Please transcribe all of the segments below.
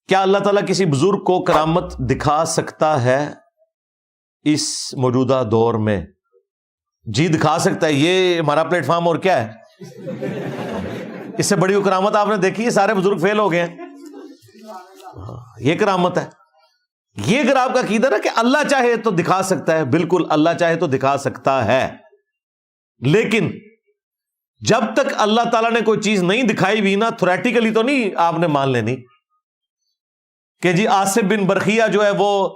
کیا اللہ تعالیٰ کسی بزرگ کو کرامت دکھا سکتا ہے اس موجودہ دور میں؟ جی دکھا سکتا ہے، یہ ہمارا پلیٹ فارم اور کیا ہے؟ اس سے بڑی کرامت آپ نے دیکھی ہے؟ سارے بزرگ فیل ہو گئے ہیں، یہ کرامت ہے۔ یہ اگر آپ کا عقیدہ نا کہ اللہ چاہے تو دکھا سکتا ہے، بالکل اللہ چاہے تو دکھا سکتا ہے، لیکن جب تک اللہ تعالیٰ نے کوئی چیز نہیں دکھائی بھی نا، تھوریٹیکلی تو نہیں آپ نے مان لینی کہ جی آصف بن برخیہ جو ہے وہ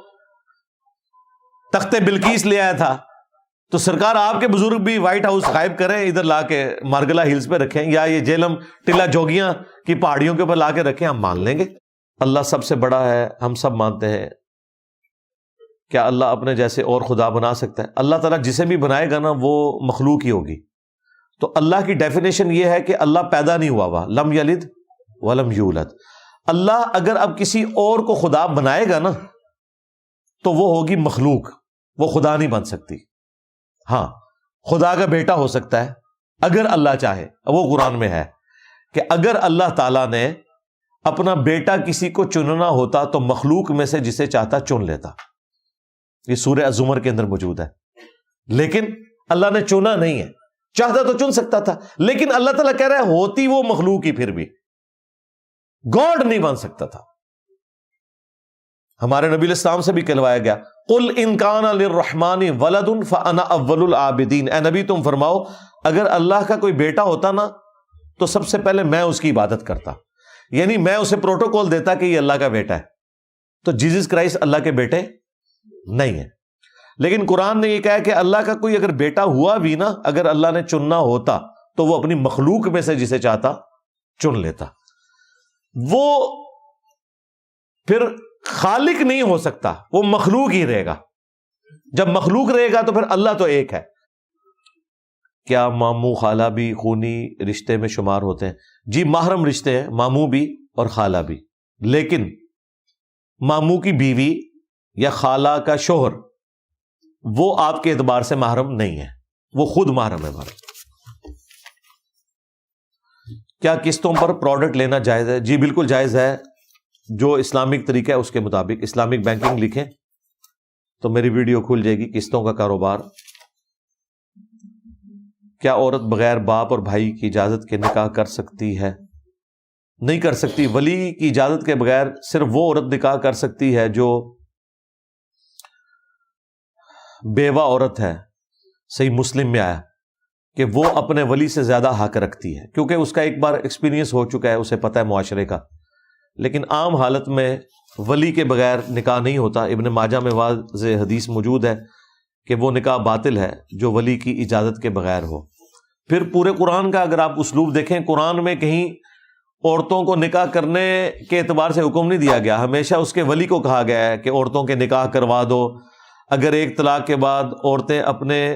تخت بلقیس لے آیا تھا، تو سرکار آپ کے بزرگ بھی وائٹ ہاؤس غائب کریں، ادھر لا کے مارگلا ہلز پہ رکھیں، یا یہ جیلم ٹلا جوگیاں کی پہاڑیوں کے اوپر لا کے رکھیں، ہم مان لیں گے۔ اللہ سب سے بڑا ہے، ہم سب مانتے ہیں۔ کیا اللہ اپنے جیسے اور خدا بنا سکتا ہے؟ اللہ تعالیٰ جسے بھی بنائے گا نا وہ مخلوق ہی ہوگی۔ تو اللہ کی ڈیفینیشن یہ ہے کہ اللہ پیدا نہیں ہوا ہوا، لم یلد ولم یولد۔ اللہ اگر اب کسی اور کو خدا بنائے گا نا تو وہ ہوگی مخلوق، وہ خدا نہیں بن سکتی۔ ہاں خدا کا بیٹا ہو سکتا ہے اگر اللہ چاہے، وہ قرآن میں ہے کہ اگر اللہ تعالیٰ نے اپنا بیٹا کسی کو چننا ہوتا تو مخلوق میں سے جسے چاہتا چن لیتا۔ یہ سورہ الزمر کے اندر موجود ہے، لیکن اللہ نے چنا نہیں ہے، چاہتا تو چن سکتا تھا، لیکن اللہ تعالیٰ کہہ رہا ہے ہوتی وہ مخلوق ہی پھر بھی گاڈ نہیں بن سکتا تھا۔ ہمارے نبی علیہ السلام سے بھی کہلوایا گیا قل ان کان للرحمن ولد فانا اول العابدین، اے نبی تم فرماؤ اگر اللہ کا کوئی بیٹا ہوتا نا تو سب سے پہلے میں اس کی عبادت کرتا، یعنی میں اسے پروٹوکول دیتا کہ یہ اللہ کا بیٹا ہے۔ تو جیزس کرائسٹ اللہ کے بیٹے نہیں ہے، لیکن قرآن نے یہ کہا کہ اللہ کا کوئی اگر بیٹا ہوا بھی نا، اگر اللہ نے چننا ہوتا تو وہ اپنی مخلوق میں سے جسے چاہتا چن لیتا۔ وہ پھر خالق نہیں ہو سکتا، وہ مخلوق ہی رہے گا۔ جب مخلوق رہے گا تو پھر اللہ تو ایک ہے۔ کیا ماموں خالہ بھی خونی رشتے میں شمار ہوتے ہیں؟ جی محرم رشتے ہیں، ماموں بھی اور خالہ بھی، لیکن ماموں کی بیوی یا خالہ کا شوہر وہ آپ کے اعتبار سے محرم نہیں ہے، وہ خود محرم ہے۔ کیا قسطوں پر پروڈکٹ لینا جائز ہے؟ جی بالکل جائز ہے، جو اسلامک طریقہ ہے اس کے مطابق۔ اسلامک بینکنگ لکھیں تو میری ویڈیو کھل جائے گی، قسطوں کا کاروبار۔ کیا عورت بغیر باپ اور بھائی کی اجازت کے نکاح کر سکتی ہے؟ نہیں کر سکتی۔ ولی کی اجازت کے بغیر صرف وہ عورت نکاح کر سکتی ہے جو بیوہ عورت ہے۔ صحیح مسلم میں آیا کہ وہ اپنے ولی سے زیادہ حق رکھتی ہے، کیونکہ اس کا ایک بار ایکسپیرینس ہو چکا ہے، اسے پتہ ہے معاشرے کا۔ لیکن عام حالت میں ولی کے بغیر نکاح نہیں ہوتا۔ ابن ماجہ میں واضح حدیث موجود ہے کہ وہ نکاح باطل ہے جو ولی کی اجازت کے بغیر ہو۔ پھر پورے قرآن کا اگر آپ اسلوب دیکھیں، قرآن میں کہیں عورتوں کو نکاح کرنے کے اعتبار سے حکم نہیں دیا گیا، ہمیشہ اس کے ولی کو کہا گیا ہے کہ عورتوں کے نکاح کروا دو۔ اگر ایک طلاق کے بعد عورتیں اپنے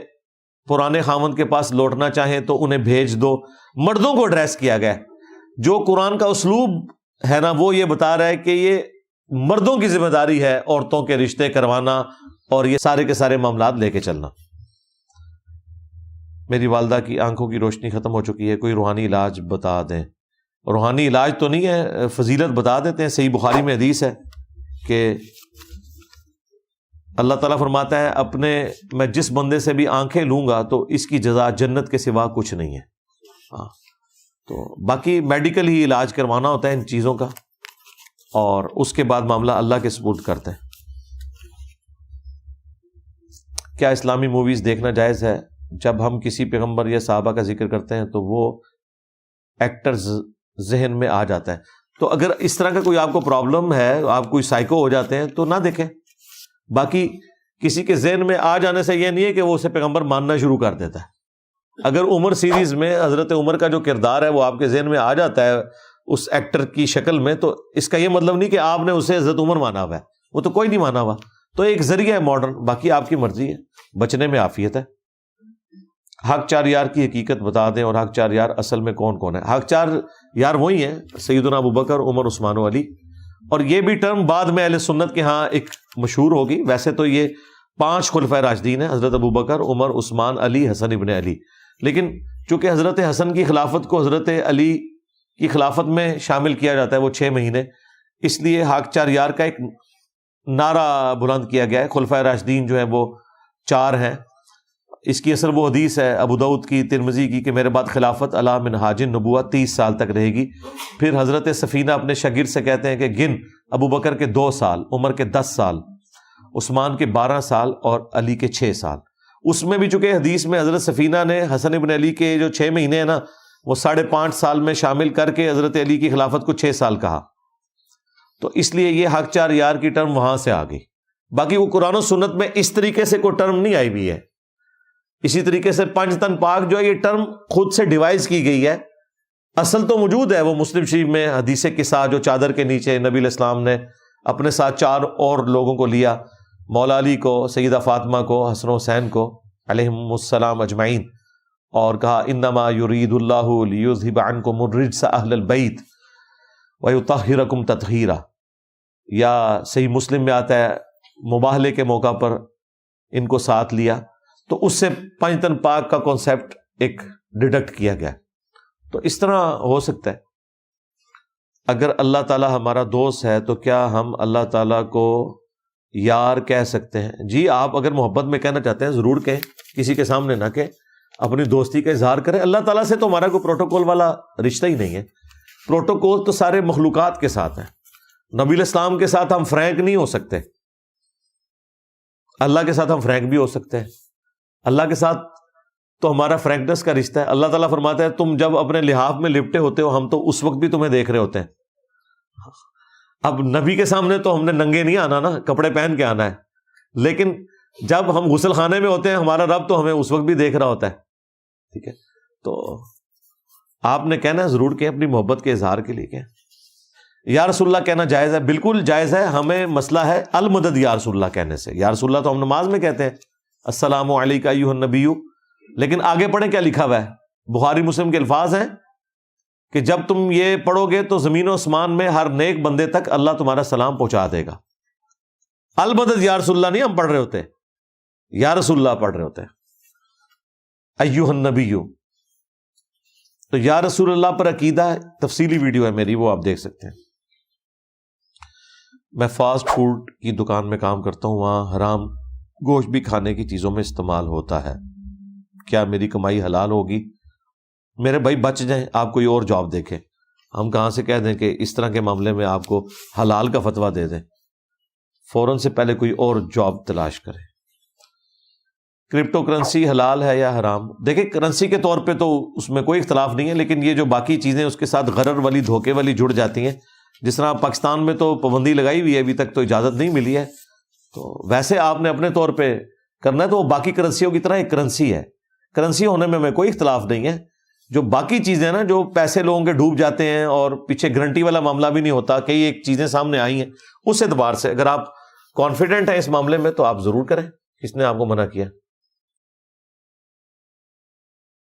پرانے خاوند کے پاس لوٹنا چاہیں تو انہیں بھیج دو۔ مردوں کو ایڈریس کیا گیا۔ جو قرآن کا اسلوب ہے نا وہ یہ بتا رہا ہے کہ یہ مردوں کی ذمہ داری ہے عورتوں کے رشتے کروانا اور یہ سارے کے سارے معاملات لے کے چلنا۔ میری والدہ کی آنکھوں کی روشنی ختم ہو چکی ہے، کوئی روحانی علاج بتا دیں۔ روحانی علاج تو نہیں ہے، فضیلت بتا دیتے ہیں۔ صحیح بخاری میں حدیث ہے کہ اللہ تعالیٰ فرماتا ہے اپنے میں جس بندے سے بھی آنکھیں لوں گا تو اس کی جزا جنت کے سوا کچھ نہیں ہے۔ ہاں تو باقی میڈیکل ہی علاج کروانا ہوتا ہے ان چیزوں کا، اور اس کے بعد معاملہ اللہ کے سپرد کرتے ہیں۔ کیا اسلامی موویز دیکھنا جائز ہے؟ جب ہم کسی پیغمبر یا صحابہ کا ذکر کرتے ہیں تو وہ ایکٹرز ذہن میں آ جاتا ہے۔ تو اگر اس طرح کا کوئی آپ کو پرابلم ہے، آپ کوئی سائیکو ہو جاتے ہیں تو نہ دیکھیں۔ باقی کسی کے ذہن میں آ جانے سے یہ نہیں ہے کہ وہ اسے پیغمبر ماننا شروع کر دیتا ہے۔ اگر عمر سیریز میں حضرت عمر کا جو کردار ہے وہ آپ کے ذہن میں آ جاتا ہے اس ایکٹر کی شکل میں، تو اس کا یہ مطلب نہیں کہ آپ نے اسے حضرت عمر مانا ہوا ہے، وہ تو کوئی نہیں مانا ہوا، تو ایک ذریعہ ہے ماڈرن، باقی آپ کی مرضی ہے، بچنے میں عافیت ہے۔ حق چار یار کی حقیقت بتا دیں، اور حق چار یار اصل میں کون کون ہے؟ حق چار یار وہی ہیں سیدنا ابوبکر، عمر، عثمان و علی، اور یہ بھی ٹرم بعد میں اہل سنت کے ہاں ایک مشہور ہوگی۔ ویسے تو یہ 5 خلفائے راشدین ہیں، حضرت ابوبکر، عمر، عثمان، علی، حسن ابن علی، لیکن چونکہ حضرت حسن کی خلافت کو حضرت علی کی خلافت میں شامل کیا جاتا ہے، وہ 6 مہینے، اس لیے حق 4 یار کا ایک نعرہ بلند کیا گیا ہے. خلفائے راشدین جو ہیں وہ 4 ہیں. اس کی اصل وہ حدیث ہے ابو داؤد کی، ترمذی کی، کہ میرے بعد خلافت علی منہاج النبوۃ 30 سال تک رہے گی. پھر حضرت سفینہ اپنے شاگرد سے کہتے ہیں کہ گن، ابو بکر کے 2 سال، عمر کے 10 سال، عثمان کے 12 سال اور علی کے 6 سال. اس میں بھی چونکہ حدیث میں حضرت سفینہ نے حسن ابن علی کے جو 6 مہینے ہیں نا وہ 5.5 سال میں شامل کر کے حضرت علی کی خلافت کو 6 سال کہا، تو اس لیے یہ حق 4 یار کی ٹرم وہاں سے آ گئی. باقی وہ قرآن و سنت میں اس طریقے سے کوئی ٹرم نہیں آئی ہوئی ہے. اسی طریقے سے 5 تن پاک جو ہے یہ ٹرم خود سے ڈیوائز کی گئی ہے. اصل تو موجود ہے، وہ مسلم شریف میں حدیث قصہ جو چادر کے نیچے نبی علیہ السلام نے اپنے ساتھ 4 اور لوگوں کو لیا، مولا علی کو، سیدہ فاطمہ کو، حسن و حسین کو علیہم السلام اجمعین، اور کہا انما یرید اللہ لیذھب عنکم الرجس اہل البیت ویطہرکم تطہیرا. یا صحیح مسلم میں آتا ہے مباہلے کے موقع پر ان کو ساتھ لیا، تو اس سے 5 تن پاک کا کانسیپٹ ایک ڈیڈکٹ کیا گیا. تو اس طرح ہو سکتا ہے. اگر اللہ تعالی ہمارا دوست ہے تو کیا ہم اللہ تعالیٰ کو یار کہہ سکتے ہیں؟ جی، آپ اگر محبت میں کہنا چاہتے ہیں ضرور کہیں، کسی کے سامنے نہ کہیں، اپنی دوستی کا اظہار کریں. اللہ تعالیٰ سے تو ہمارا کوئی پروٹوکول والا رشتہ ہی نہیں ہے. پروٹوکول تو سارے مخلوقات کے ساتھ ہے. نبی علیہ السلام کے ساتھ ہم فرینک نہیں ہو سکتے، اللہ کے ساتھ ہم فرینک بھی ہو سکتے ہیں. اللہ کے ساتھ تو ہمارا فرینکنس کا رشتہ ہے. اللہ تعالیٰ فرماتا ہے تم جب اپنے لحاف میں لپٹے ہوتے ہو ہم تو اس وقت بھی تمہیں دیکھ رہے ہوتے ہیں. اب نبی کے سامنے تو ہم نے ننگے نہیں آنا نا، کپڑے پہن کے آنا ہے، لیکن جب ہم غسل خانے میں ہوتے ہیں ہمارا رب تو ہمیں اس وقت بھی دیکھ رہا ہوتا ہے. ٹھیک ہے، تو آپ نے کہنا ہے ضرور کہ اپنی محبت کے اظہار کے لیے کہیں. یا رسول اللہ کہنا جائز ہے، بالکل جائز ہے. ہمیں مسئلہ ہے المدد یا رسول اللہ کہنے سے. یا رسول اللہ تو ہم نماز میں کہتے ہیں السلام علیکہ ایھا النبی، لیکن آگے پڑھیں کیا لکھا ہوا ہے. بخاری مسلم کے الفاظ ہیں کہ جب تم یہ پڑھو گے تو زمین و اسمان میں ہر نیک بندے تک اللہ تمہارا سلام پہنچا دے گا. المدد یا رسول اللہ نہیں ہم پڑھ رہے ہوتے، یا رسول اللہ پڑھ رہے ہوتے ہیں ایھا النبی. تو یا رسول اللہ پر عقیدہ ہے، تفصیلی ویڈیو ہے میری، وہ آپ دیکھ سکتے ہیں. میں فاسٹ فوڈ کی دکان میں کام کرتا ہوں، وہاں حرام گوشت بھی کھانے کی چیزوں میں استعمال ہوتا ہے. کیا میری کمائی حلال ہوگی؟ میرے بھائی بچ جائیں، آپ کوئی اور جاب دیکھیں. ہم کہاں سے کہہ دیں کہ اس طرح کے معاملے میں آپ کو حلال کا فتویٰ دے دیں. فوراً سے پہلے کوئی اور جاب تلاش کریں. کرپٹو کرنسی حلال ہے یا حرام؟ دیکھیں کرنسی کے طور پہ تو اس میں کوئی اختلاف نہیں ہے، لیکن یہ جو باقی چیزیں اس کے ساتھ غرر والی، دھوکے والی جڑ جاتی ہیں. جس طرح پاکستان میں تو پابندی لگائی ہوئی ہے، ابھی تک تو اجازت نہیں ملی ہے. تو ویسے آپ نے اپنے طور پہ کرنا ہے تو وہ باقی کرنسیوں کی طرح ایک کرنسی ہے. کرنسی ہونے میں کوئی اختلاف نہیں ہے. جو باقی چیزیں نا جو پیسے لوگوں کے ڈوب جاتے ہیں اور پیچھے گارنٹی والا معاملہ بھی نہیں ہوتا، کئی ایک چیزیں سامنے آئی ہیں، اس اعتبار سے اگر آپ کانفیڈنٹ ہیں اس معاملے میں تو آپ ضرور کریں. کس نے آپ کو منع کیا؟